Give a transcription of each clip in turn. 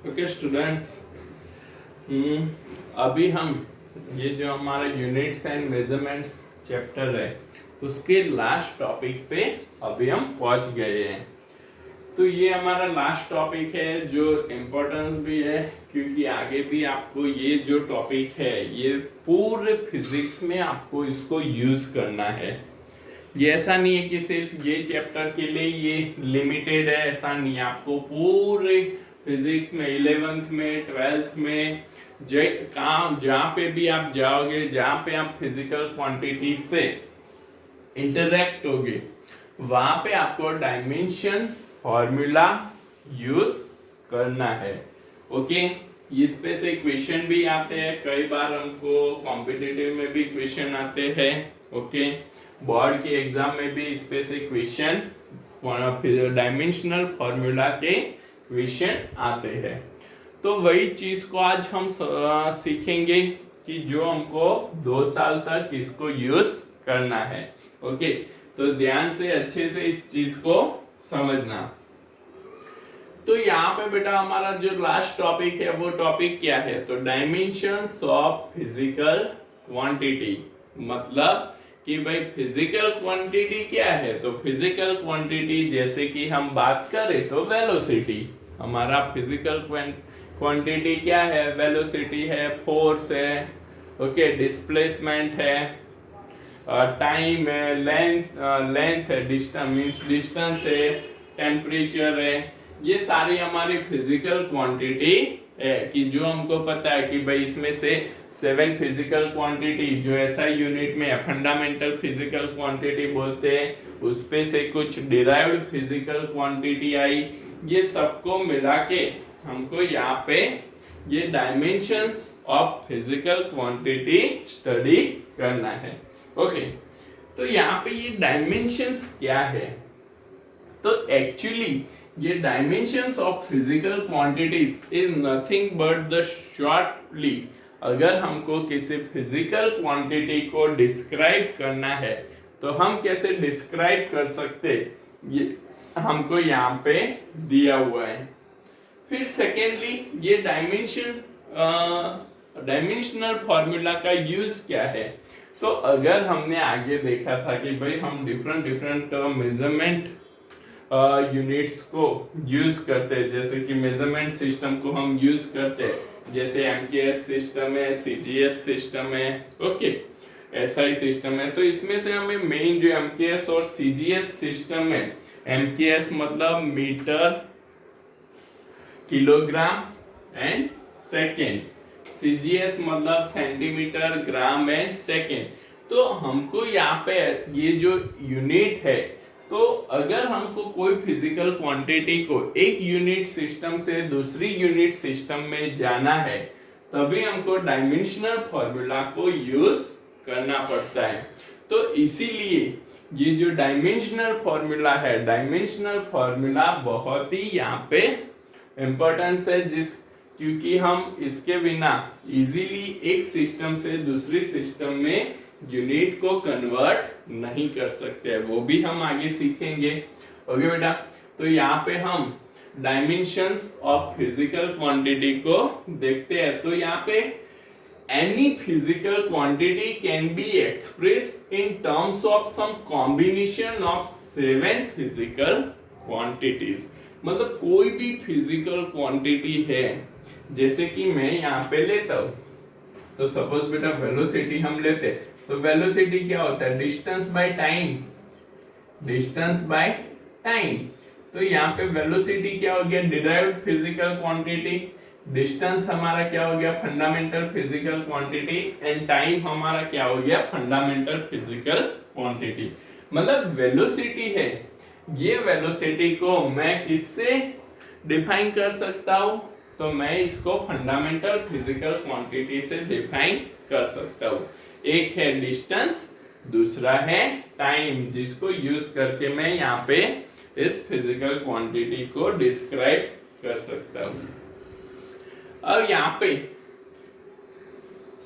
Okay students, अभी हम ये जो हमारा यूनिट्स एंड मेजरमेंट्स चैप्टर है उसके लास्ट टॉपिक पे अभी हम पहुंच गए हैं। तो ये हमारा लास्ट टॉपिक है जो इम्पोर्टेंस भी है, क्योंकि आगे भी आपको ये जो टॉपिक है ये पूरे फिजिक्स में आपको इसको यूज करना है। ये ऐसा नहीं है कि सिर्फ ये चैप्टर के लिए ये लिमिटेड है, ऐसा नहीं है। आपको पूरे फिजिक्स में 11th में 12th में जहाँ पे भी आप जाओगे, जहाँ पे आप फिजिकल क्वांटिटी से इंटरेक्ट होगे, वहां पे आपको डायमेंशन फॉर्मूला यूज करना है। ओके, इस पे से क्वेश्चन भी आते हैं, कई बार हमको कॉम्पिटिटिव में भी क्वेश्चन आते हैं। ओके, बोर्ड के एग्जाम में भी इस पे से क्वेश्चन डायमेंशनल फॉर्मूला के क्वेश्चन आते हैं। तो वही चीज को आज हम सीखेंगे कि जो हमको 2 साल तक इसको यूज करना है। ओके, तो ध्यान से अच्छे से इस चीज को समझना। तो यहाँ पे बेटा हमारा जो लास्ट टॉपिक है वो टॉपिक क्या है, तो डायमेंशंस ऑफ फिजिकल क्वांटिटी। मतलब कि भाई फिजिकल क्वांटिटी क्या है, तो फिजिकल क्वांटिटी जैसे कि हम बात करें तो वेलोसिटी, हमारा फिजिकल क्वांटिटी क्या है, वेलोसिटी है, फोर्स है, ओके, डिस्प्लेसमेंट है, टाइम है, लेंथ है, डिस्टेंस है, टेम्परेचर है। ये सारी हमारी फिजिकल क्वांटिटी है कि जो हमको पता है कि भाई इसमें से 7 फिजिकल क्वांटिटी जो ऐसा यूनिट में फंडामेंटल फिजिकल क्वांटिटी बोलते हैं, उस पे से कुछ डिराइव्ड फिजिकल क्वांटिटी आई। ये सबको मिला के हमको यहाँ पे ये dimensions of physical quantity study करना है। ओके, तो यहाँ पे ये डायमेंशंस क्या है, तो एक्चुअली ये dimensions of physical quantities is nothing but the shortly, अगर हमको किसी फिजिकल क्वांटिटी को डिस्क्राइब करना है तो हम कैसे डिस्क्राइब कर सकते, ये हमको यहाँ पे दिया हुआ है। फिर सेकेंडली ये डायमेंशनल फॉर्मूला का यूज क्या है, तो अगर हमने आगे देखा था कि भाई हम डिफरेंट मेजरमेंट यूनिट्स को यूज करते हैं, जैसे कि मेजरमेंट सिस्टम को हम यूज करते हैं, जैसे एमकेएस सिस्टम है, सीजीएस सिस्टम है, ओके, एसआई सिस्टम है। तो इसमें से हमें मेन जो एमकेएस और सीजीएस सिस्टम है, एमकेएस मतलब metre kilogram and second, CGS मतलब सेंटीमीटर ग्राम एंड सेकेंड। तो हमको यहाँ पे ये जो यूनिट है, तो अगर हमको कोई फिजिकल क्वांटिटी को एक यूनिट सिस्टम से दूसरी यूनिट सिस्टम में जाना है, तभी हमको डायमेंशनल फॉर्मूला को यूज करना पड़ता है। तो इसीलिए ये जो डायमेंशनल फॉर्मूला है, डायमेंशनल फॉर्मूला बहुत ही यहाँ पे इंपॉर्टेंस है, क्योंकि हम इसके बिना इजीली एक सिस्टम से दूसरी सिस्टम में यूनिट को कन्वर्ट नहीं कर सकते, वो भी हम आगे सीखेंगे। ओके बेटा, तो यहाँ पे हम डायमेंशंस ऑफ फिजिकल क्वांटिटी को देखते हैं। तो यहाँ पे any physical quantity can be expressed in terms of some combination of 7 physical quantities. मतलब कोई भी फिजिकल क्वांटिटी है, जैसे कि मैं यहाँ पे लेता हूं, तो सपोज बेटा वेलोसिटी हम लेते हैं, तो वेलोसिटी क्या होता है, distance by time, distance by time. तो यहाँ पे वेलोसिटी क्या हो गया, डिराइव्ड फिजिकल क्वांटिटी, डिस्टेंस हमारा क्या हो गया, fundamental physical quantity, and time हमारा क्या हो गया, फंडामेंटल फिजिकल क्वांटिटी। मतलब वेलोसिटी है, ये वेलोसिटी को मैं किससे डिफाइन कर सकता हूं, तो मैं इसको फंडामेंटल फिजिकल क्वांटिटी से डिफाइन कर सकता हूं। एक है डिस्टेंस, दूसरा है टाइम, जिसको यूज करके मैं यहाँ पे इस फिजिकल क्वांटिटी को डिस्क्राइब कर सकता हूं। अब यहाँ पे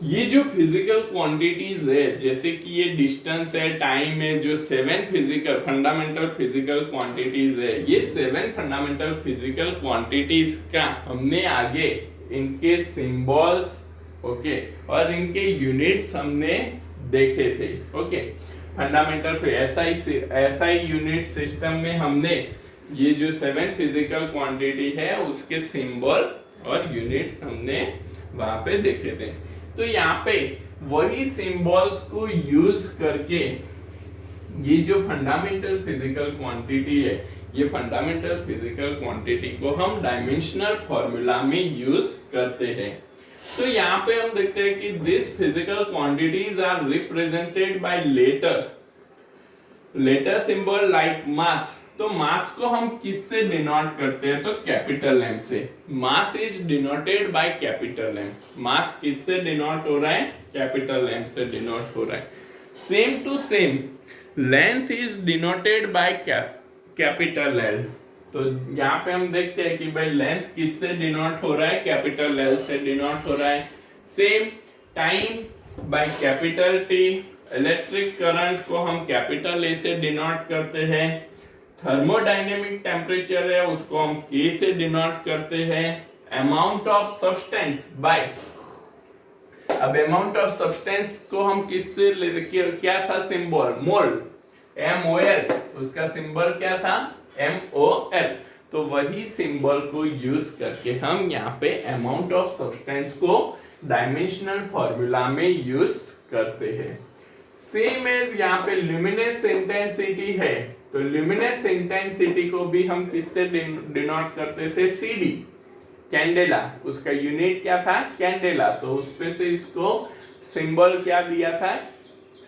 ये जो फिजिकल क्वांटिटीज है, जैसे कि ये डिस्टेंस है, टाइम है, जो 7 फिजिकल फंडामेंटल फिजिकल क्वांटिटीज है, ये 7 फंडामेंटल फिजिकल क्वांटिटीज का हमने आगे इनके सिंबल्स, ओके, और इनके यूनिट्स हमने देखे थे। Okay, fundamental SI unit system में हमने ये जो 7 फिजिकल क्वांटिटी है उसके सिंबल और यूनिट्स हमने वहां पे देखे थे। तो यहाँ पे वही सिंबल्स को यूज करके ये जो फंडामेंटल फिजिकल क्वांटिटी है, ये फंडामेंटल फिजिकल क्वांटिटी को हम डायमेंशनल फॉर्मूला में यूज करते हैं। तो यहाँ पे हम देखते हैं कि this physical quantities are represented by letter symbol like mass. तो मास को हम किससे डिनोट करते हैं? तो कैपिटल एम से। Mass is denoted by capital M. Mass किससे डिनोट हो रहा है? कैपिटल एम से डिनोट हो रहा है। Same to same length is denoted by capital L. तो यहाँ पे हम देखते हैं कि भाई लेंथ किससे डिनोट हो रहा है? कैपिटल एल से डिनोट हो रहा है। Same time by capital T. Electric current को हम कैपिटल ए से डिनोट करते हैं। थर्मोडायनेमिक टेम्परेचर है उसको हम K से डिनोट करते हैं। अमाउंट ऑफ सब्सटेंस बाय, अब अमाउंट ऑफ सब्सटेंस को हम किससे क्या था सिंबल? मोल, MOL, उसका सिंबल क्या था? MOL। तो वही सिंबल को यूज करके हम यहाँ पे अमाउंट ऑफ सब्सटेंस को डायमेंशनल फॉर्मूला में यूज करते हैं। सेम एज यहाँ पे ल्यूमिनेस इंटेंसिटी है, तो ल्यूमिनेस इंटेंसिटी को भी हम किससे डिनोट करते थे? CD, candela. उसका यूनिट क्या था? कैंडेला। तो उस पे से इसको सिंबल क्या दिया था?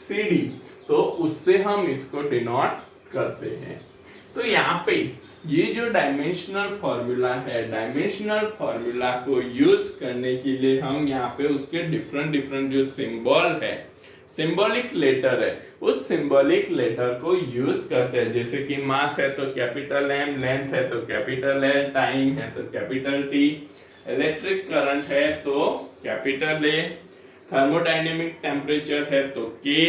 CD। तो उससे हम इसको डिनोट करते हैं। तो यहाँ पे ये जो डायमेंशनल फॉर्मूला है, डायमेंशनल फॉर्मूला को यूज करने के लिए हम यहाँ पे उसके डिफरेंट जो सिंबल है, सिंबॉलिक लेटर है, उस सिंबॉलिक लेटर को यूज करते हैं। जैसे कि मास है तो कैपिटल M, लेंथ है तो कैपिटल L, टाइम है तो कैपिटल T, इलेक्ट्रिक करंट है तो कैपिटल A, थर्मोडायनेमिक टेम्परेचर है तो K,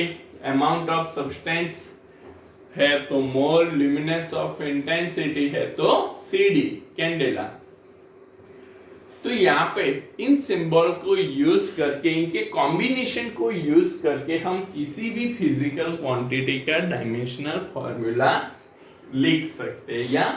अमाउंट ऑफ सब्सटेंस है तो मोल, ल्यूमिनेस ऑफ इंटेंसिटी है तो CD, कैंडेला। तो यहाँ पे इन सिंबल को यूज करके, इनके कॉम्बिनेशन को यूज करके हम किसी भी फिजिकल क्वांटिटी का डायमेंशनल फॉर्मूला लिख सकते हैं या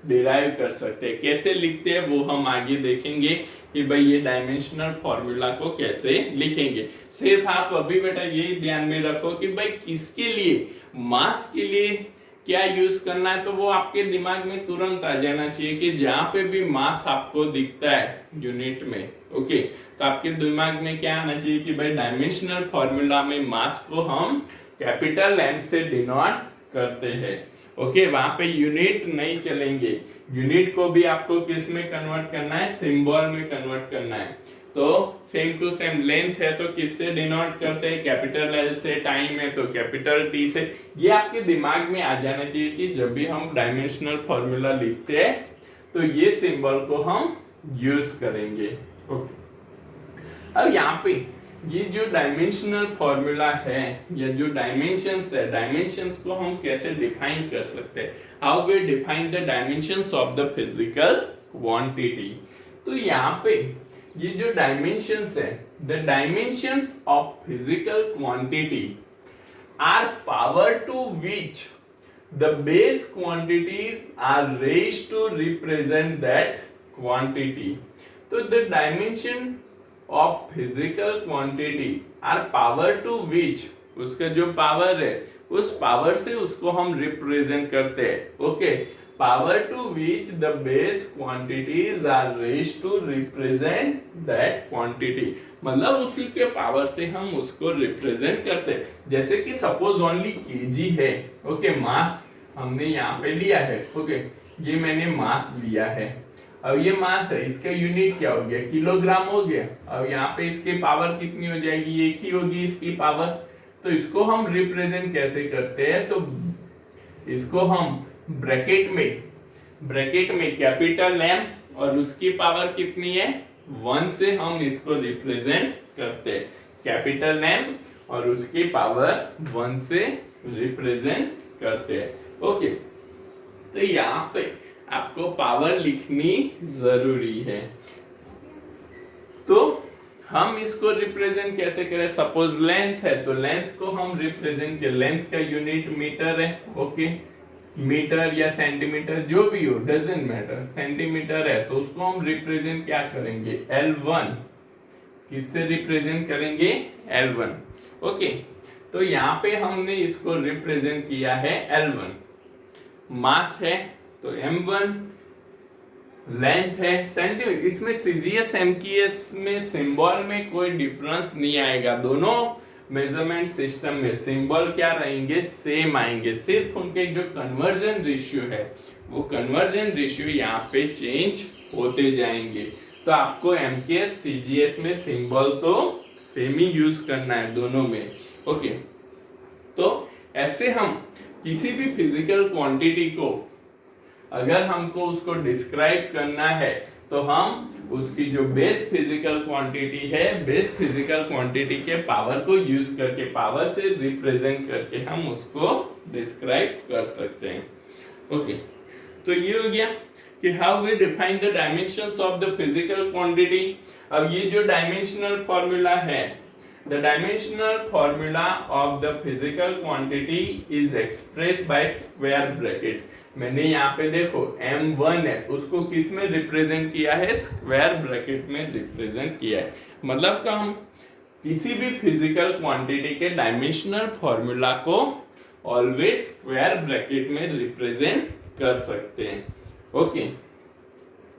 डिराइव कर सकते हैं। कैसे लिखते हैं वो हम आगे देखेंगे कि भाई ये डायमेंशनल फॉर्मूला को कैसे लिखेंगे। सिर्फ आप अभी बेटा ये ध्यान में रखो कि भाई किसके लिए, मास के लिए क्या यूज करना है, तो वो आपके दिमाग में तुरंत आ जाना चाहिए कि जहां पे भी मास आपको दिखता है यूनिट में, ओके, तो आपके दिमाग में क्या आना चाहिए कि भाई डायमेंशनल फॉर्मूला में मास को हम कैपिटल M से डिनोट करते हैं। ओके, वहां पे यूनिट नहीं चलेंगे, यूनिट को भी आपको किस में कन्वर्ट करना है? सिंबल में कन्वर्ट करना है। तो सेम टू सेम लेंथ है तो किससे डिनोट करते हैं? कैपिटल L से। टाइम है तो कैपिटल T से। ये आपके दिमाग में आ जाना चाहिए कि जब भी हम डायमेंशनल फॉर्मूला लिखते हैं तो ये सिंबल को हम यूज करेंगे। ओके, अब यहाँ पे ये जो डायमेंशनल फॉर्मूला है या जो डायमेंशंस है, डायमेंशंस को हम कैसे डिफाइन कर सकते हैं? How we define the dimensions of the physical quantity. तो यहाँ पे ये जो डायमेंशंस है, the dimensions of physical quantity are power to which the base quantities are raised to represent that quantity. तो the dimension of physical quantity are power to which, उसका जो power है उस पावर से उसको हम रिप्रेजेंट करते हैं। Okay, power to which the base quantities are raised to represent that quantity, मतलब उसी के पावर से हम उसको रिप्रेजेंट करते हैं। जैसे कि सपोज ओनली केजी है, ओके, मास हमने यहाँ पे लिया है, ओके, ये मैंने मास लिया है। अब ये मास है, इसका यूनिट क्या हो गया? किलोग्राम हो गया। अब यहाँ पे इसके पावर कितनी हो जाएगी? एक ही होगी इसकी पावर। तो इसको हम रिप्रेजेंट कैसे करते हैं? तो इसको हम ब्रैकेट में कैपिटल M और उसकी पावर कितनी है? 1 से हम इसको रिप्रेजेंट करते हैं। कैपिटल एम और उसकी पावर 1 से रिप्रेजेंट करते हैं। ओके, तो यहाँ पे आपको पावर लिखनी जरूरी है। तो हम इसको रिप्रेजेंट कैसे करें? सपोज लेंथ है तो लेंथ को हम रिप्रेजेंट करें, लेंथ का यूनिट मीटर है। ओके, मीटर या सेंटीमीटर जो भी हो, डजंट मैटर, सेंटीमीटर है तो उसको हम रिप्रेजेंट क्या करेंगे? L1। किससे रिप्रेजेंट करेंगे? L1। ओके, तो यहाँ पे हमने इसको रिप्रेजेंट किया है L1। मास है तो M1, लेंथ है सेंटीमीटर। इसमें सीजीएस एमकेएस में सिंबल में कोई डिफरेंस नहीं आएगा, दोनों मेजरमेंट सिस्टम में सिंबल क्या रहेंगे? सेम आएंगे, सिर्फ उनके जो कन्वर्जन रेशियो है वो कन्वर्जन रेशियो यहाँ पे चेंज होते जाएंगे। तो आपको एमकेएस सीजीएस में सिंबल तो सेम ही यूज करना है दोनों में। ओके, तो ऐसे हम किसी भी फिजिकल क्वांटिटी को अगर हमको उसको डिस्क्राइब करना है तो हम उसकी जो बेस फिजिकल क्वांटिटी है, बेस फिजिकल क्वांटिटी के पावर को यूज करके, पावर से रिप्रेजेंट करके हम उसको डिस्क्राइब कर सकते हैं। ओके, तो ये हो गया कि how we define the dimensions of the physical quantity. अब ये जो डायमेंशनल फॉर्मूला है, the dimensional formula of the physical quantity is expressed by square bracket। मैंने यहाँ पे देखो M1 है उसको किस में रिप्रेजेंट किया है? स्क्वायर ब्रैकेट में रिप्रेजेंट किया है। मतलब कि हम किसी भी फिजिकल क्वांटिटी के डायमेंशनल फॉर्मूला को ऑलवेज स्क्वायर ब्रैकेट में रिप्रेजेंट कर सकते हैं। ओके,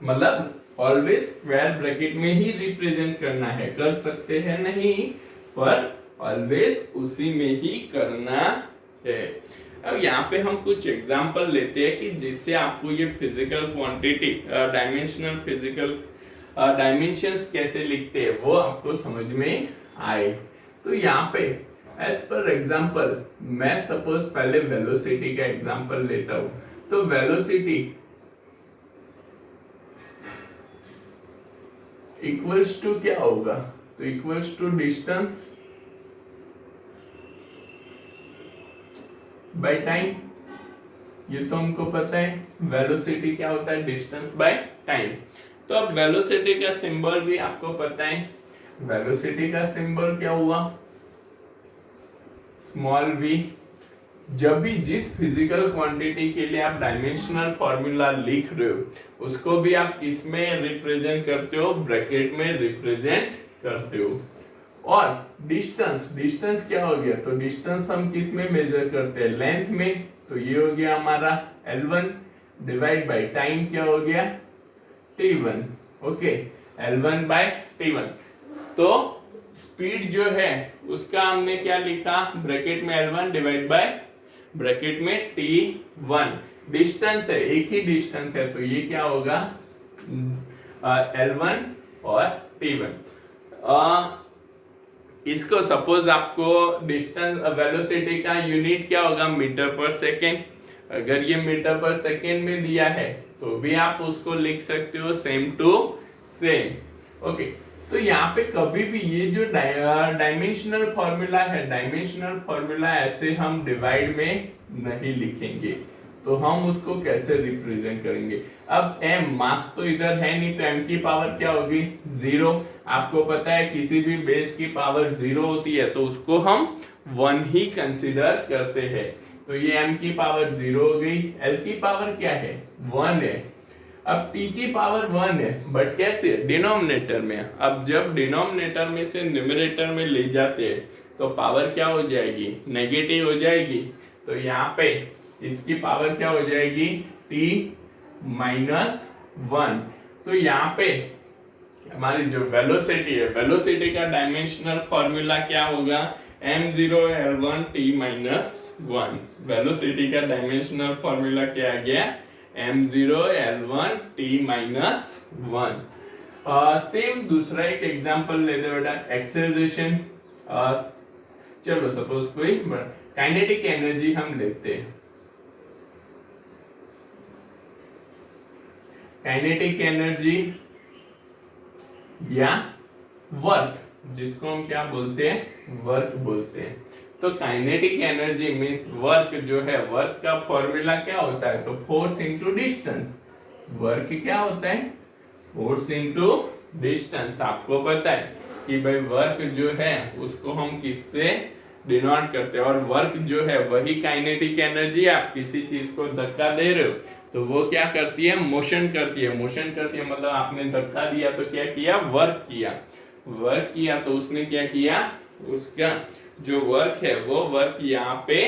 मतलब ऑलवेज स्क्वायर ब्रैकेट में ही रिप्रेजेंट करना है, कर सकते हैं नहीं, पर ऑलवेज उसी में ही करना है। अब यहाँ पे हम कुछ एग्जांपल लेते हैं कि जिससे आपको ये physical quantity, dimensional physical dimensions कैसे लिखते हैं वो आपको समझ में आए। तो यहाँ पे एज पर एग्जांपल मैं सपोज पहले वेलोसिटी का एग्जांपल लेता हूँ। तो वेलोसिटी इक्वल्स टू क्या होगा? तो equals to distance by time. ये तो हमको पता है वेलोसिटी क्या होता है? Distance by time. तो अब वेलोसिटी का सिंबल भी आपको पता है, वेलोसिटी का सिंबल क्या हुआ? Small v। जब भी जिस फिजिकल क्वांटिटी के लिए आप डायमेंशनल फॉर्मूला लिख रहे हो उसको भी आप किस में रिप्रेजेंट करते हो? ब्रैकेट में रिप्रेजेंट करते हो। और डिस्टेंस, डिस्टेंस क्या हो गया? तो डिस्टेंस हम किस में मेजर करते हैं? लेंथ में। तो ये हो गया हमारा L1 डिवाइड बाय टाइम क्या हो गया? T1। Okay, L1 by T1। तो स्पीड जो है उसका हमने क्या लिखा? ब्रैकेट में L1 डिवाइड बाय ब्रैकेट में T1। डिस्टेंस है, एक ही डिस्टेंस है तो ये क्या होगा? L1 और T1। इसको सपोज आपको डिस्टेंस वेलोसिटी का यूनिट क्या होगा? मीटर पर सेकेंड। अगर ये मीटर पर सेकेंड में दिया है तो भी आप उसको लिख सकते हो सेम टू सेम। ओके, तो यहाँ पे कभी भी ये जो डायमेंशनल फॉर्मूला है, डायमेंशनल फॉर्मूला ऐसे हम डिवाइड में नहीं लिखेंगे, तो हम उसको कैसे रिप्रेजेंट करेंगे? अब m मास तो इधर है नहीं तो m की पावर क्या होगी? 0। आपको पता है किसी भी बेस की पावर 0 होती है तो उसको हम 1 ही कंसीडर करते हैं। तो ये m की पावर 0 हो गई, l की पावर क्या है? 1 है। अब t की पावर 1 है, बट कैसे? डिनोमिनेटर में। अब जब डिनोमिनेटर में से न्यूमरेटर में ले जाते हैं तो पावर क्या हो जाएगी? नेगेटिव हो जाएगी। तो यहाँ पे इसकी पावर क्या हो जाएगी? t-1। तो यहाँ पे हमारी जो वेलोसिटी है, वेलोसिटी का डायमेंशनल फॉर्मूला क्या होगा? m0 l1 t-1। वेलोसिटी का डायमेंशनल फॉर्मूला क्या आ गया? m0 l1 t-1। सेम दूसरा एक एग्जांपल लेते बेटा, एक्सेलरेशन। चलो सपोज कोई काइनेटिक एनर्जी हम लेते हैं। काइनेटिक एनर्जी या वर्क, जिसको हम क्या बोलते हैं, वर्क बोलते हैं। तो काइनेटिक एनर्जी मींस वर्क जो है, वर्क का फॉर्मूला क्या होता है, तो फोर्स इनटू डिस्टेंस। वर्क क्या होता है, फोर्स इनटू डिस्टेंस। आपको पता है कि भाई वर्क जो है उसको हम किससे डिनोट करते हैं, और वर्क जो है वही काइनेटिक एनर्जी। आप किसी चीज को धक्का दे रहे हो तो वो क्या करती है, मोशन करती है। मोशन करती है मतलब आपने धक्का दिया तो क्या किया, वर्क किया। वर्क किया तो उसने क्या किया, उसका जो वर्क है वो वर्क यहाँ पे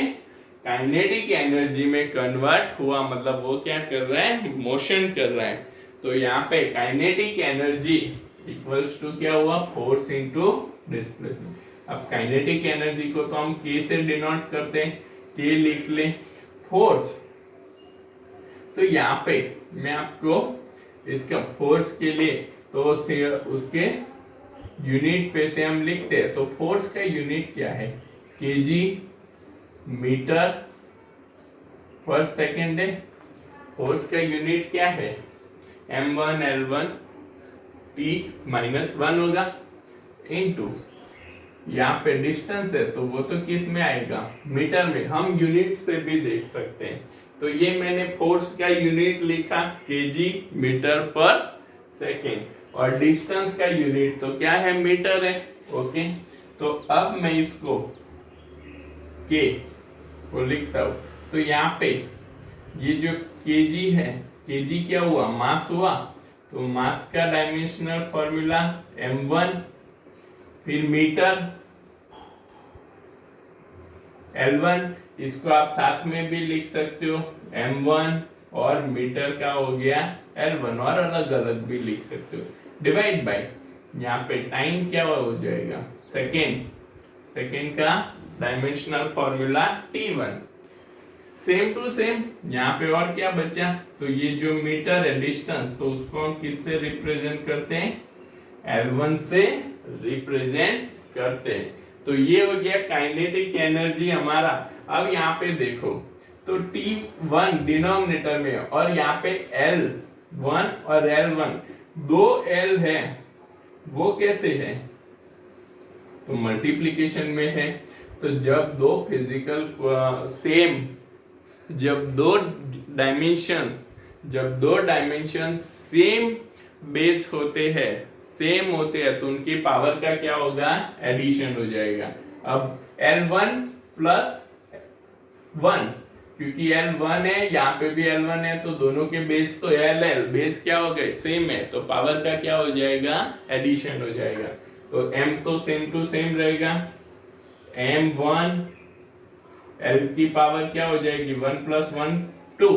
काइनेटिक एनर्जी में कन्वर्ट हुआ, मतलब वो क्या कर रहा है, मोशन कर रहा है। तो यहाँ पे काइनेटिक एनर्जी इक्वल्स टू क्या हुआ, फोर्स इनटू डिस्प्लेसमेंट। अब काइनेटिक एनर्जी को तो हम के से डिनोट करते हैं, के लिख ले। फोर्स, तो यहाँ पे मैं आपको इसका फोर्स के लिए तो उसके यूनिट पे से हम लिखते हैं। तो फोर्स का यूनिट क्या है, केजी मीटर पर सेकेंड है। फोर्स का यूनिट क्या है, m1 l1 t माइनस 1 होगा, इनटू यहाँ पे डिस्टेंस है तो वो तो किस में आएगा, मीटर में। हम यूनिट से भी देख सकते हैं। तो ये मैंने फोर्स का यूनिट लिखा केजी मीटर पर सेकेंड, और डिस्टेंस का यूनिट तो क्या है, मीटर है। ओके, तो अब मैं इसको के को लिखता हूं। तो यहाँ पे ये जो केजी है, केजी क्या हुआ, मास हुआ। तो मास का डायमेंशनल फॉर्मूला m1, फिर मीटर L1, इसको आप साथ में भी लिख सकते हो m1, और मीटर का हो गया L1, और अलग अलग भी लिख सकते हो। डिवाइड बाय यहाँ पे टाइम क्या हो जाएगा, सेकेंड। सेकेंड का dimensional formula T1। Same to same यहाँ पे और क्या बचा, तो ये जो मीटर है डिस्टेंस, तो उसको हम किससे रिप्रेजेंट करते हैं, L1 से रिप्रेजेंट करते हैं। तो ये हो गया काइनेटिक एनर्जी हमारा। अब यहाँ पे देखो, तो T1 डिनोमिनेटर में है, और यहाँ पे L1 और L1 दो L है, वो कैसे है, तो मल्टीप्लिकेशन में है। तो जब दो फिजिकल सेम, जब दो डायमेंशन सेम बेस होते हैं, सेम होते हैं, तो उनकी पावर का क्या होगा, एडिशन हो जाएगा। अब L1 प्लस 1, क्योंकि L1 है, यहाँ पे भी L1 है, तो दोनों के बेस तो LL, बेस क्या हो गए, सेम है, तो पावर का क्या हो जाएगा, एडिशन हो जाएगा। तो M तो सेम टू सेम रहेगा, M1, L की पावर क्या हो जाएगी, 1 प्लस 1 2।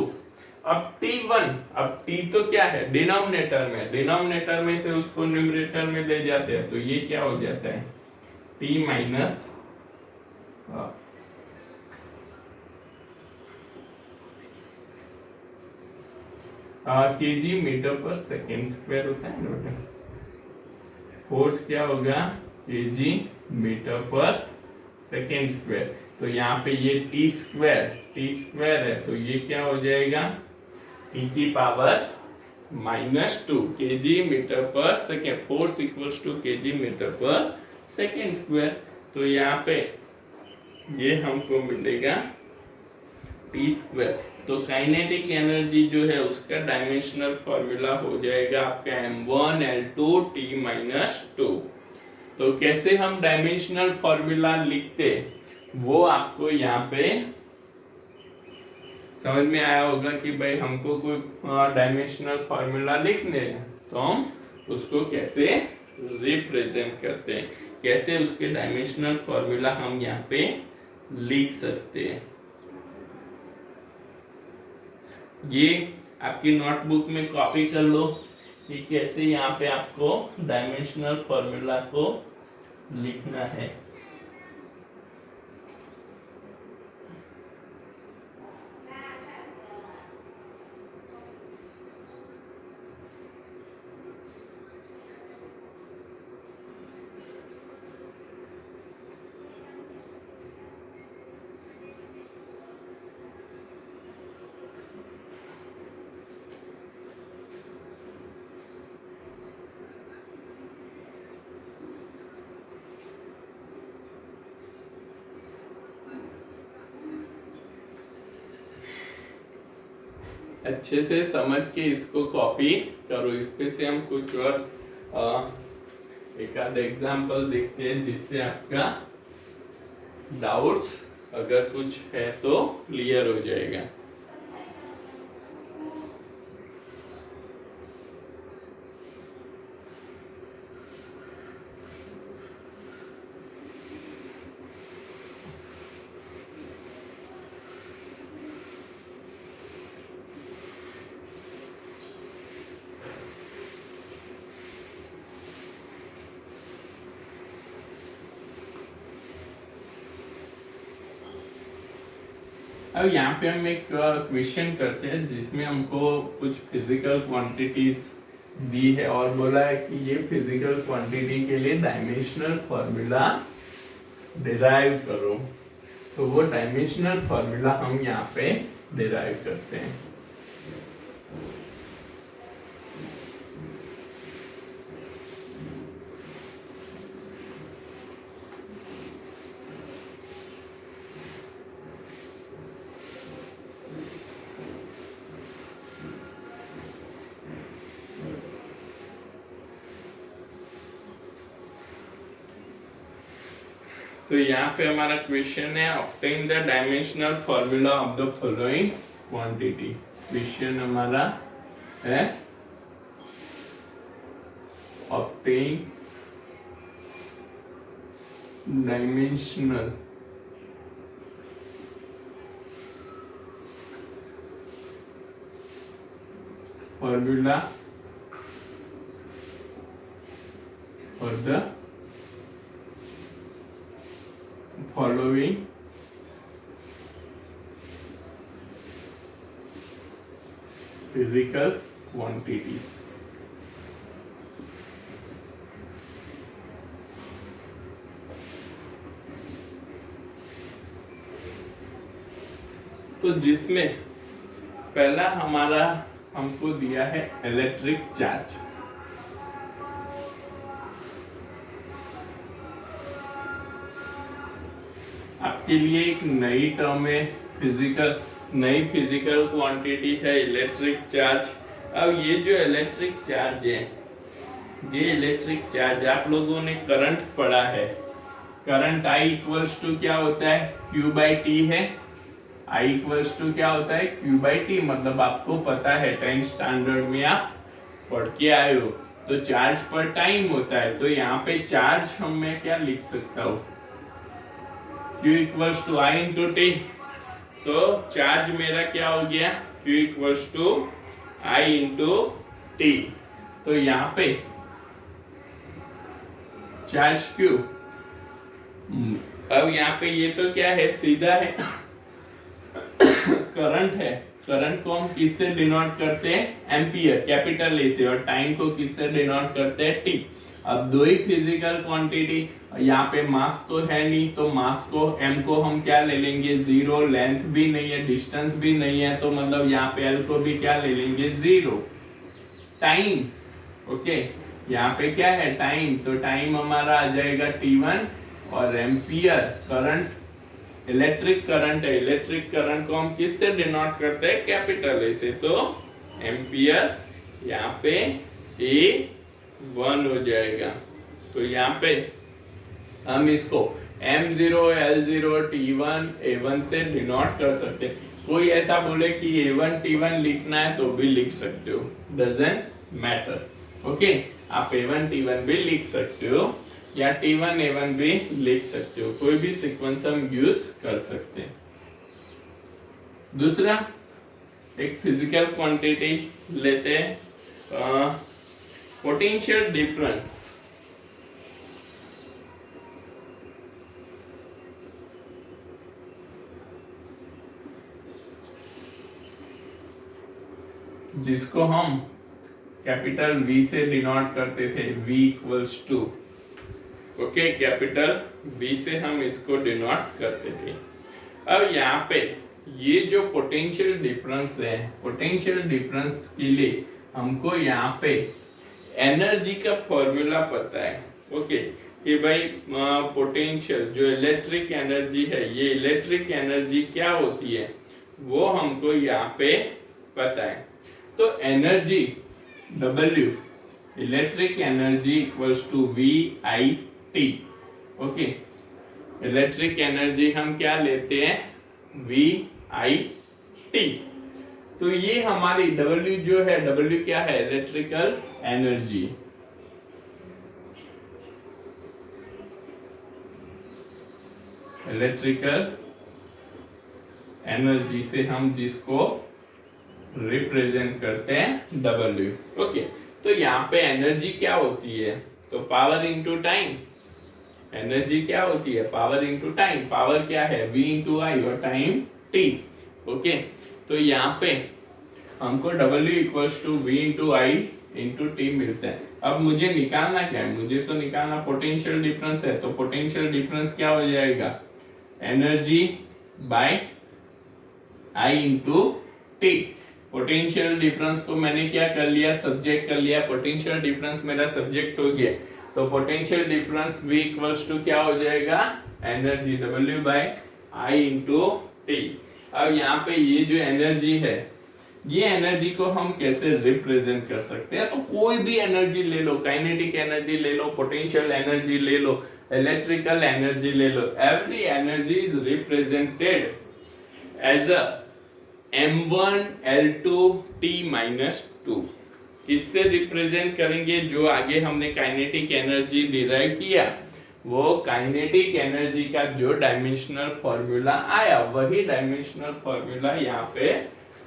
अब T1, अब T तो क्या है, डिनोमिनेटर में, डिनोमिनेटर में से उसको न्यूमरेटर में ले जाते हैं, तो ये क्या हो जाता है, T माइनस केजी मीटर पर सेकेंड स्क्वायर होता है ना। फोर्स क्या होगा, केजी मीटर पर सेकेंड स्क्वायर। तो यहाँ पे ये टी स्क्वायर है, तो ये क्या हो जाएगा, टी की पावर -2 केजी मीटर पर second. Force equals to KG metre पर सेकेंड स्क्वायर। तो यहाँ पे ये हमको मिलेगा टी स्क्वायर। तो काइनेटिक एनर्जी जो है उसका डायमेंशनल फॉर्मूला हो जाएगा आपका m1 L2 T-2। तो कैसे हम डायमेंशनल फॉर्मूला लिखते, वो आपको यहाँ पे समझ में आया होगा कि भाई हमको कोई डायमेंशनल फॉर्मूला लिखने हैं तो हम उसको कैसे रिप्रेजेंट करते हैं, कैसे उसके डायमेंशनल फॉर्मूला हम यहाँ पे लिख सकते हैं। ये आपकी नोटबुक में कॉपी कर लो कि कैसे यहाँ पे आपको डायमेंशनल फॉर्मूला को लिखना है। अच्छे से समझ के इसको कॉपी करो। इस पे से हम कुछ और एक आध एग्जाम्पल देखते हैं जिससे आपका डाउट्स अगर कुछ है तो क्लियर हो जाएगा। अब यहाँ पे हम एक क्वेश्चन करते हैं जिसमें हमको कुछ फिजिकल क्वांटिटीज दी है और बोला है कि ये फिजिकल क्वांटिटी के लिए डायमेंशनल फॉर्मूला डिराइव करो। तो वो डायमेंशनल फॉर्मूला हम यहाँ पे डिराइव करते हैं। तो यहाँ पे हमारा क्वेश्चन है obtain the dimensional formula of the following quantity. Question हमारा है obtain dimensional formula for the following physical quantities। तो जिसमें पहला हमारा हमको दिया है इलेक्ट्रिक चार्ज। आपके लिए एक नई टर्म है नई फिजिकल क्वांटिटी है इलेक्ट्रिक चार्ज। अब ये जो इलेक्ट्रिक चार्ज है, ये इलेक्ट्रिक चार्ज आप लोगों ने करंट पढ़ा है। करंट I इक्वल्स टू क्या होता है, Q/T है। I इक्वल्स टू क्या होता है, Q/T। मतलब आपको पता है, 10th स्टैंडर्ड में आप पढ़ के आए हो। तो चार्ज पर टाइम होता है। तो यहाँ पे चार्ज मैं क्या लिख सकता हूँ, Q equals to I into T. तो चार्ज मेरा क्या हो गया, Q equals to I into T. तो यहाँ पे चार्ज Q, अब यहाँ पे ये तो क्या है, सीधा है करंट है। करंट को हम किससे डिनोट करते हैं, एम्पियर, कैपिटल ए से। और टाइम को किससे डिनोट करते हैं, टी। अब दो ही फिजिकल क्वांटिटी, यहाँ पे मास तो है नहीं, तो मास को m को हम क्या ले लेंगे, 0। लेंथ भी नहीं है, डिस्टेंस भी नहीं है, तो मतलब यहाँ पे l को भी क्या ले लेंगे, 0। टाइम, ओके, यहाँ पे क्या है, टाइम। तो टाइम हमारा आ जाएगा t1। और एम्पियर करंट, इलेक्ट्रिक करंट है। इलेक्ट्रिक करंट को हम किससे डिनोट करते हैं, कैपिटल ए से। तो एम्पियर यहाँ पे A1 हो जाएगा। तो यहाँ पे हम इसको M0, L0, T1, A1 से डिनोट कर सकते हैं। कोई ऐसा बोले कि A1 T1 लिखना है तो भी लिख सकते हो, डजंट मैटर। ओके, आप A1 T1 भी लिख सकते हो या T1 A1 भी लिख सकते हो, कोई भी सीक्वेंस हम यूज कर सकते हैं। दूसरा एक फिजिकल क्वांटिटी लेते हैं, पोटेंशियल डिफरेंस। जिसको हम कैपिटल V से डिनोट करते थे, V equals to, okay, capital V से हम इसको डिनोट करते थे। अब यहाँ पे ये जो पोटेंशियल डिफरेंस है, पोटेंशियल डिफरेंस के लिए हमको यहाँ पे एनर्जी का फॉर्मूला पता है, ओके, कि भाई पोटेंशियल जो इलेक्ट्रिक एनर्जी है, ये इलेक्ट्रिक एनर्जी क्या होती है, वो हमको यहाँ पे पता है। तो energy W, electric energy equals to VIT। Okay, electric energy हम क्या लेते हैं, VIT। तो ये हमारी W जो है, W क्या है, इलेक्ट्रिकल एनर्जी। इलेक्ट्रिकल एनर्जी से हम जिसको रिप्रेजेंट करते हैं W। ओके, तो यहाँ पे एनर्जी क्या होती है, तो पावर इंटू टाइम। एनर्जी क्या होती है, पावर इंटू टाइम। पावर क्या है, V इंटू आई, और टाइम T। ओके, तो यहाँ पे हमको W equals to V into I into T मिलता है। अब मुझे निकालना क्या है, मुझे तो निकालना पोटेंशियल डिफरेंस है। तो पोटेंशियल डिफरेंस क्या हो जाएगा, energy by I into T. Potential difference को मैंने क्या कर लिया, सब्जेक्ट कर लिया। पोटेंशियल डिफरेंस मेरा सब्जेक्ट हो गया, तो potential difference V equals to क्या हो जाएगा, energy W by I into T. अब यहाँ पे ये जो एनर्जी है, ये एनर्जी को हम कैसे रिप्रेजेंट कर सकते हैं, तो कोई भी एनर्जी ले लो, काइनेटिक एनर्जी ले लो, पोटेंशियल एनर्जी ले लो, इलेक्ट्रिकल एनर्जी ले लो, every energy is represented as a m1 l2 t minus 2। किससे रिप्रेजेंट करेंगे, जो आगे हमने काइनेटिक एनर्जी डिराइव किया, वो काइनेटिक एनर्जी का जो डायमेंशनल फॉर्मूला आया, वही डायमेंशनल फॉर्मूला यहाँ पे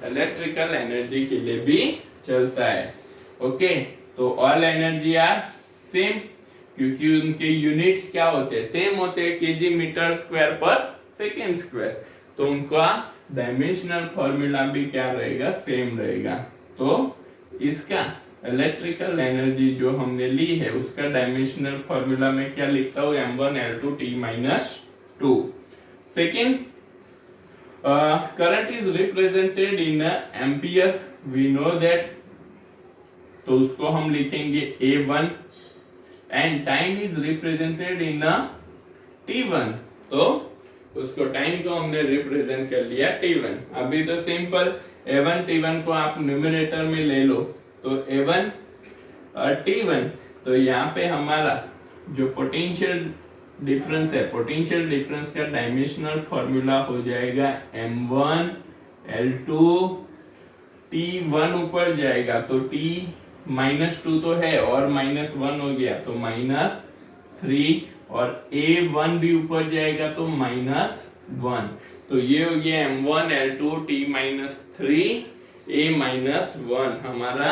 इलेक्ट्रिकल एनर्जी के लिए भी चलता है। ओके, तो ऑल एनर्जी आर सेम, क्योंकि उनके यूनिट्स क्या होते हैं, सेम होते हैं, केजी मीटर स्क्वायर पर सेकेंड स्क्वायर। तो उनका डायमेंशनल फॉर्मूला भी क्या रहेगा, सेम रहेगा। तो इसका इलेक्ट्रिकल एनर्जी जो हमने ली है, उसका डायमेंशनल फॉर्मूला में क्या लिखता हूँ, m1 l2 t minus 2। Second, current is represented in ampere, we know that, तो उसको हम लिखेंगे A1, and time is represented in T1, तो उसको टाइम को हमने रिप्रेजेंट कर लिया T1। अभी तो सिंपल A1 T1 को आप न्यूमरेटर में ले लो, तो A1 और T1, तो यहाँ पे हमारा जो पोटेंशियल डिफरेंस है, पोटेंशियल डिफरेंस का डायमेंशनल फॉर्मूला हो जाएगा m1 l2 t1 ऊपर जाएगा तो t -2 तो है और -1 हो गया तो -3, और a1 भी ऊपर जाएगा तो -1। तो ये हो गया m1 l2 t -3 a -1 हमारा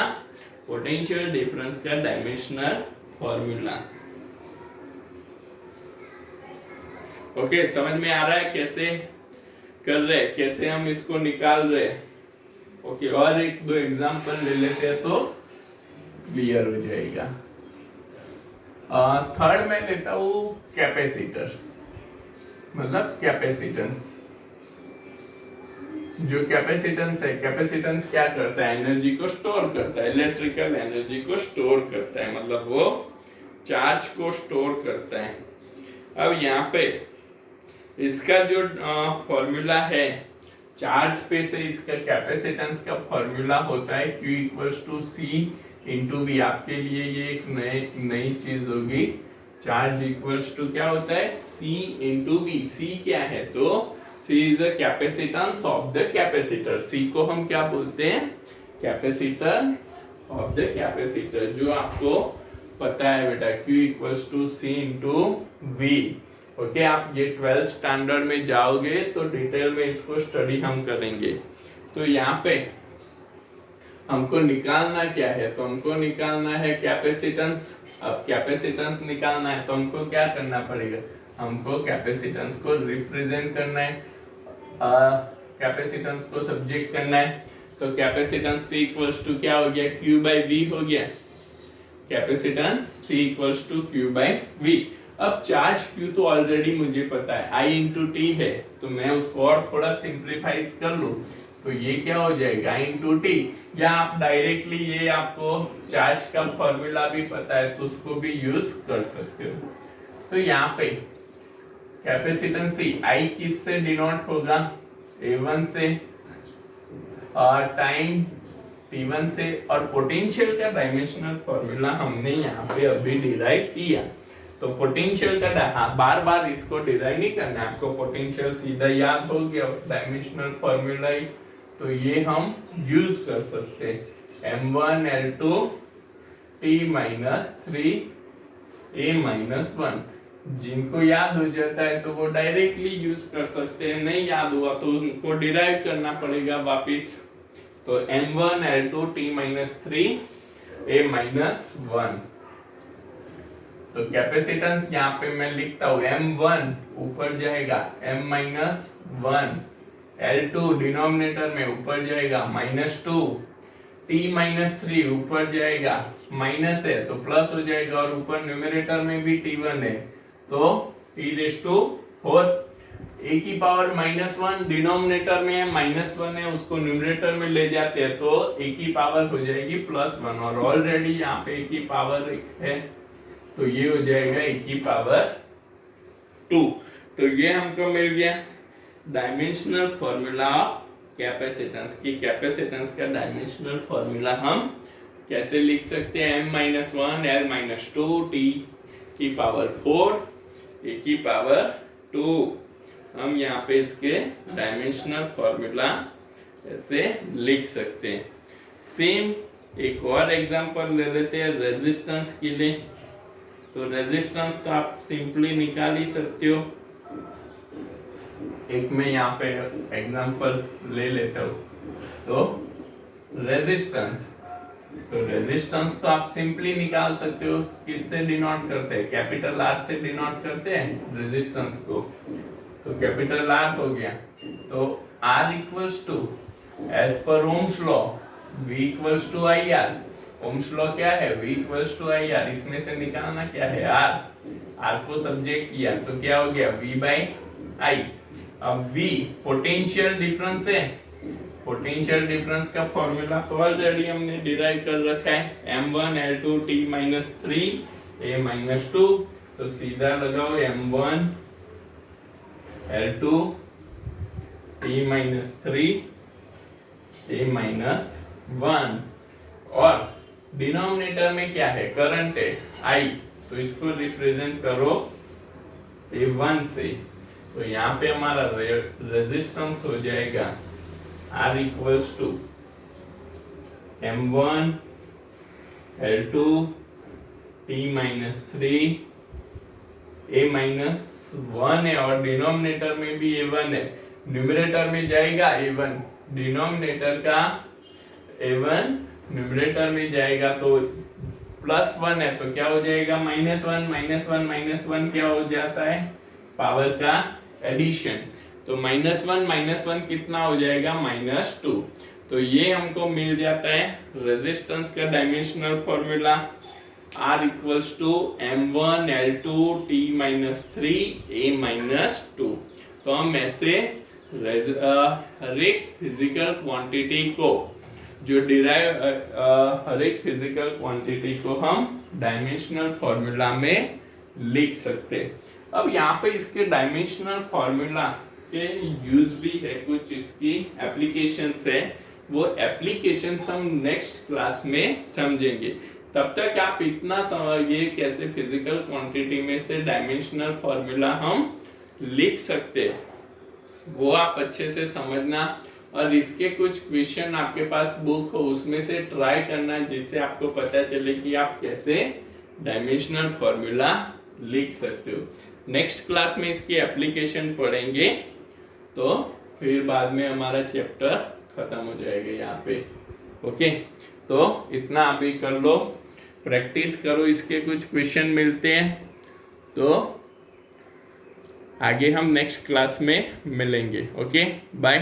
पोटेंशियल डिफरेंस का डायमेंशनल फॉर्मूला। ओके, समझ में आ रहा है कैसे कर रहे, कैसे हम इसको निकाल रहे। ओके, और एक दो एग्जांपल ले लेते हैं तो क्लियर हो जाएगा। थर्ड में लेता हूं कैपेसिटर, मतलब कैपेसिटेंस। जो कैपेसिटेंस है, कैपेसिटेंस क्या करता है, एनर्जी को स्टोर करता है, इलेक्ट्रिकल एनर्जी को स्टोर करता है, मतलब वो चार्ज को स्टोर करता है। अब यहाँ पे इसका जो फॉर्मूला है, चार्ज पे से इसका कैपेसिटेंस का फॉर्मूला होता है Q equals to C into V। आपके लिए ये एक नई चीज होगी। चार्ज इक्वल्स टू क्या होता है, C इंटू V। C क्या है, तो C is the capacitance of the capacitor. C को हम क्या बोलते हैं, कैपेसिटेंस ऑफ द कैपेसिटर, जो आपको पता है बेटा, Q equals to C into V। Okay, आप ये 12th स्टैंडर्ड में जाओगे तो डिटेल में इसको स्टडी हम करेंगे। तो यहाँ पे हमको निकालना क्या है, तो हमको निकालना है कैपेसिटेंस। अब कैपेसिटेंस निकालना है तो हमको क्या करना पड़ेगा, हमको कैपेसिटेंस को रिप्रेजेंट करना है, कैपेसिटेंस को सब्जेक्ट करना है। तो कैपेसिटेंस C इक्वल्स टू क्या हो गया, Q बाई V हो गया। Capacitance C equals to Q by V। अब चार्ज Q तो ऑलरेडी मुझे पता है, I इंटू टी है, तो मैं उसको और थोड़ा सिंप्लीफाइज कर लूं तो ये क्या हो जाएगा, I इंटू टी। या आप डायरेक्टली, ये आपको चार्ज का फॉर्मूला भी पता है तो उसको भी यूज कर सकते हो। तो यहाँ पे कैपेसिटेंस C, I किस से डिनोट होगा, A1 से, टाइम t1 से, और पोटेंशियल का डायमेंशनल फॉर्मूला हमने यहाँ पे अभी डिराइव किया। तो पोटेंशियल का बार बार इसको डिराइव नहीं करना है आपको, पोटेंशियल सीधा याद हो गया डायमेंशनल फॉर्मूला ही, तो ये हम यूज कर सकते हैं m1 L2 t-3 a-1। जिनको याद हो जाता है तो वो डायरेक्टली यूज कर सकते हैं, नहीं याद हुआ तो उनको डिराइव करना पड़ेगा वापिस। तो m1 L2 t-3 a-1। तो कैपेसिटेंस यहाँ पे मैं लिखता हूँ m1 ऊपर जाएगा m-1, L2 डिनोमिनेटर में ऊपर जाएगा -2, t-3 ऊपर जाएगा माइनस है तो प्लस हो जाएगा, और ऊपर न्यूमरेटर में भी t1 है तो t⁴ a की पावर -1 डिनोमिनेटर में है, -1 है उसको न्यूमरेटर में ले जाते हैं तो a की पावर हो जाएगी +1, और ऑलरेडी यहाँ पे a की पावर है तो ये हो जाएगा a की पावर 2। तो ये हमको मिल गया डायमेंशनल फॉर्मूला कैपेसिटेंस की। कैपेसिटेंस का डायमेंशनल फॉर्मूला हम कैसे लिख सकते हैं, m-1 L-2 t की पावर 4 a की पावर 2। हम यहाँ पे इसके डायमेंशनल फॉर्मूला ऐसे लिख सकते हैं। सेम एक और एग्जांपल ले लेते हैं रेजिस्टेंस के लिए। तो रेजिस्टेंस तो आप सिंपली निकाल ही सकते हो। एक मैं यहाँ पे एग्जांपल ले लेता हूँ। तो रेजिस्टेंस तो आप सिंपली निकाल सकते हो, किससे डिनोट करते हैं, कैपिटल R से डिनोट करते हैं रेजिस्टेंस को। तो कैपिटल R हो गया, तो R equals to as per Ohm's law V equals to IR। Ohm's law क्या है, V इक्वल्स टू IR। इसमें से निकालना क्या है R को सब्जेक्ट किया तो क्या हो गया V/I। अब V पोटेंशियल डिफरेंस है, पोटेंशियल डिफरेंस का फॉर्मूला तो ऑलरेडी हमने डिराइव कर रखा है m1 L2 t-3 a-2। तो सीधा लगाओ m1 L2 t-3 a-1, और डिनोमिनेटर में क्या है, करंट है I, तो इसको रिप्रेजेंट करो a1 से। तो यहाँ पे हमारा रेजिस्टेंस हो जाएगा R equals to m1 L2 t-3 a-1 है, और डिनोमिनेटर में भी a1 है, न्यूमरेटर में जाएगा a1, डिनोमिनेटर का a1 न्यूमरेटर में जाएगा तो +1 है तो क्या हो जाएगा -1 क्या हो जाता है, पावर का एडिशन। तो -1 कितना हो जाएगा -2। तो ये हमको मिल जाता है रेजिस्टेंस का dimensional formula R equals to m1 L2 t-3 a-2। तो हम ऐसे हर एक फिजिकल क्वांटिटी को जो डिराइव हर एक फिजिकल क्वांटिटी को हम डायमेंशनल फॉर्मूला में लिख सकते हैं। अब यहाँ पे इसके डायमेंशनल फॉर्मूला के यूज भी है, कुछ इसकी एप्लीकेशंस है, वो एप्लीकेशंस हम नेक्स्ट क्लास में समझेंगे। तब तक आप इतना समझिए कैसे फिजिकल क्वांटिटी में से डायमेंशनल फॉर्मूला हम लिख सकते हैं, वो आप अच्छे से समझना, और इसके कुछ क्वेश्चन आपके पास बुक हो उसमें से ट्राई करना, जिससे आपको पता चले कि आप कैसे डायमेंशनल फॉर्मूला लिख सकते हो। नेक्स्ट क्लास में इसकी एप्लीकेशन पढ़ेंगे, तो फिर बाद में हमारा चैप्टर खत्म हो जाएगा यहाँ पे। ओके, तो इतना अभी कर लो, प्रैक्टिस करो, इसके कुछ क्वेश्चन मिलते हैं तो आगे हम नेक्स्ट क्लास में मिलेंगे। Okay, bye.